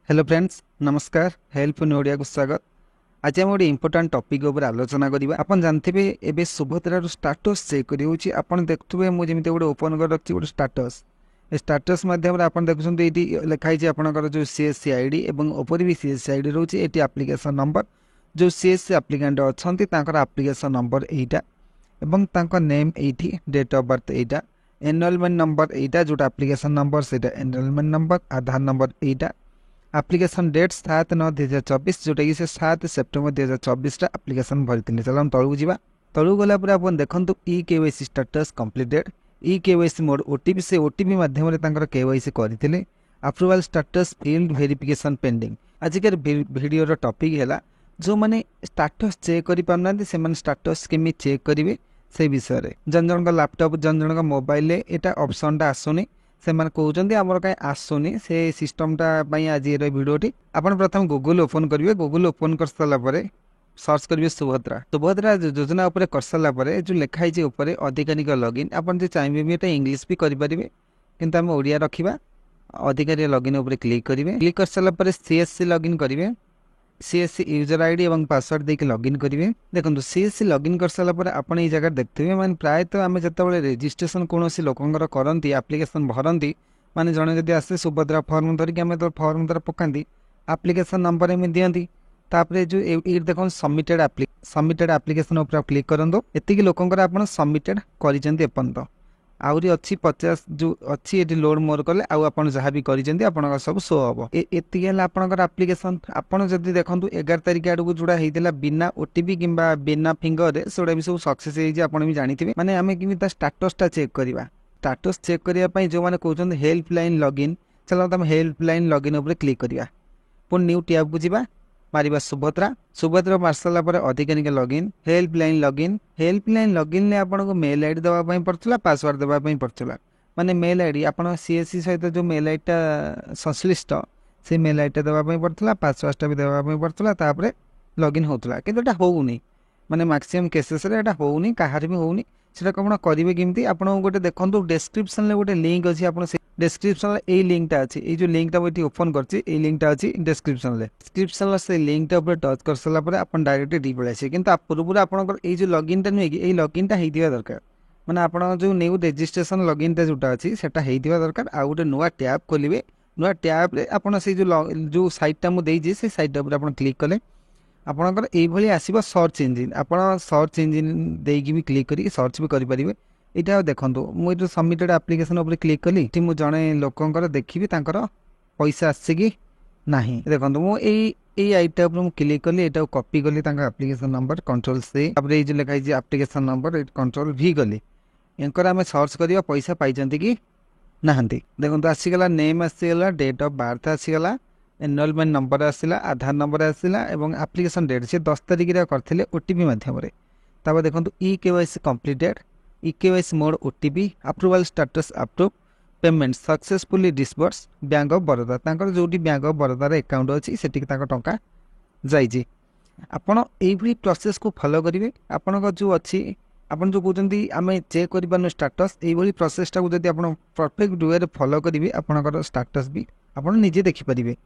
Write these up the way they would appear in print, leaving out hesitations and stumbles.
Hello friends नमस्कार help in Odia को स्वागत। आज आम गोटे इंपोर्टाट टॉपिक उपर आलोचना करवा। आपन जानते एबे सुभद्रार स्टाटस चेक करी आपन देखुए मुझे गोटे ओपन कर रखी गोटे स्टाटस स्टाटस मध्यम आप देखुं ये लिखाई आपंकर जो सीएससी आईडी और ऊपर भी सीएससी आईडी रोचे ये आप्लिकेसन नंबर जो सीएससी आप्लिकेंट अच्छा आप्लिकेसन नंबर यहाँ नेम ये डेट ऑफ बर्थ यहाँ एनरोलमेंट नंबर यहाँ जोटा आप्लिकेसन नंबर से एनरोलमेंट नंबर आधार नंबर यहाँ आप्लिकेसन डेट 7/9/2024 जोटा कि 7 सेप्टेम्बर 2024 आप्लिकेसन भरी। चलो हम तलू जा तलू गला आप देखो e KYC status completed e KYC mode OTP से ओटीपी मध्यम केवाईसी करते approval status field verification pending. आजिकार वीडियो टॉपिक है जो मैंने स्टाटस चेक कर पारना से स्टाटस केमी चेक करेंगे से विषय जन जन लैपटॉप जन जन मोबाइल यहाँ ऑप्शनटा आसुनी से कहते आमर कहीं आसुनी से सिस्टमटा आज ये भिडियोटी आपन प्रथम गूगल ओपन करेंगे। गूगल ओपन कर सारापर सर्च करेंगे सुभद्रा सुभद्रा योजना उपर कर सारापर जो लिखाई ऊपर अधिकारिक लॉगिन आपन जो चाहिए भी ये इंग्लिश भी करेंगे किंतु आम ओडिया रखा अधिकारी लॉगिन उपर क्लिक करेंगे। क्लिक कर सारापर सीएससी लॉगिन करेंगे सीएससी यूजर आईडी और पासवर्ड देके लॉगिन करेंगे। देखो सीएससी लॉगिन कर सारापर आपन ये जगह देखते मैंने प्रायतः आम जो रजिस्ट्रेशन कौन लोकर करती आप्लिकेसन भरती माने जड़े जब आसे सुभद्रा फॉर्म धरिकी आम तो फॉर्म द्वारा पकाती आप्लिकेसन नंबर एम दिखती तापर जो ये देखो सबमिटेड आप्लिकेसन उपर क्लिक करूँ एतिक लोकर आप सबमिटेड करपर्यंत आहरी अच्छी 50 जो अच्छी ये लोड मोर कले आप जहाँ भी कर सब शो हम एति आपंकर आप्लिकेसन आपड़ जदि देखो 11 तारिख आड़क जोड़ा होता बिना ओटीपी कि बिना फिंगर से भी सब सक्सेस आप भी जानते माने आम कि स्टाटसटा चेक करवा। स्टाटस चेक करने जो मैंने कहते हेल्पलाइन लॉगिन चलो तुम हेल्पलाइन लॉगिन उपर क्लिक करवा पुणी न्यू टैब को जावा मारिबा सुभद्रा सुभद्रा मार सारापर अधिकारिक लॉगिन हेल्पलाइन लॉगिन ने आपको मेल आईडी देवाई पड़ता पासवर्ड देवाई पड़ता माने मेल आईडी आप सीएससी सहित जो मेल आईडी संश्लिष्ट से मेल आईडी देवाई पड़ता पासवर्डटा भी देवाई पड़ता लॉगिन होता कि होनी माने मैक्सिमम केसेस होनी कहार भी होनी से कौन करेंगे केमती आप गोटे देखो डिस्क्रिप्शन में गोटे लिंक अच्छी आप डिस्क्रिप्शन ये लिंकटा अच्छी ये जो लिंकटा मुझे ओपन कर लिंकटा अच्छी डिस्क्रिप्शन से लिंकटा ऊपर टच कर सारापर आप डायरेक्ट डी पड़े आसे कि पूर्व आपंकर ये जो लॉगिनटा नुहे कि लॉगिनटा होता दरकार मैंने आप जो न्यू रजिस्ट्रेशन लॉगिनटा जोटा अच्छी से दरकार आ गए नुआ टैब खोलेंगे नुआ टैब आप जो साइटा मुझे से साइटा पर आप क्लिक कले आपंकर ये आसो सर्च इंजिन आप सर्च इंजिन देकी भी क्लिक कर सर्च भी करेंगे। यहाँ देखो मुझे सबमिटेड आप्लिकेसन उपर क्लिक कली मुझे जड़े लोकंर देखी पैसा आसे कि ना देखो मुझे आईटा क्लिक कली यहाँ कॉपी कली आप्लिकेसन नंबर कंट्रोल से ये जो लिखाई आप्लिकेसन नंबर कंट्रोल भी कली एंकर आम सर्च करवा पैसा पाई कि ना देखो आसीगला नेम आसीगला डेट ऑफ बर्थ आसीगला एनरोलमेंट नंबर आसला आधार नंबर आसला और आप्लिकेसन डेट से 10 तारिख करते ओटीपी मध्यम तब देखो e KYC completed e KYC mode OTP approval status approve payment successfully disburse bank of Baroda जो बैंक ऑफ बरोदार अकाउंट अच्छी से टंका जाइए आपड़ ये प्रोसेस को फॉलो करेंगे आपण जो अच्छी आपन जो कहते आम चेक कर स्टाटस ये प्रोसेसटा को जब आप परफेक्ट वे फॉलो करेंगे आपंकर स्टाटस भी आप निजे देखिपारे।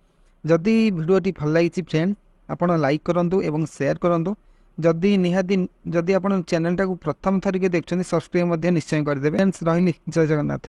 जदि वीडियोटी भल लगी फ्रेंड आप लाइक करूँ और शेयर करूँ जदि निहाती जदि आप चैनल टाक प्रथम थरिक देखते सब्सक्राइब निश्चय करदे। रही जय जगन्नाथ।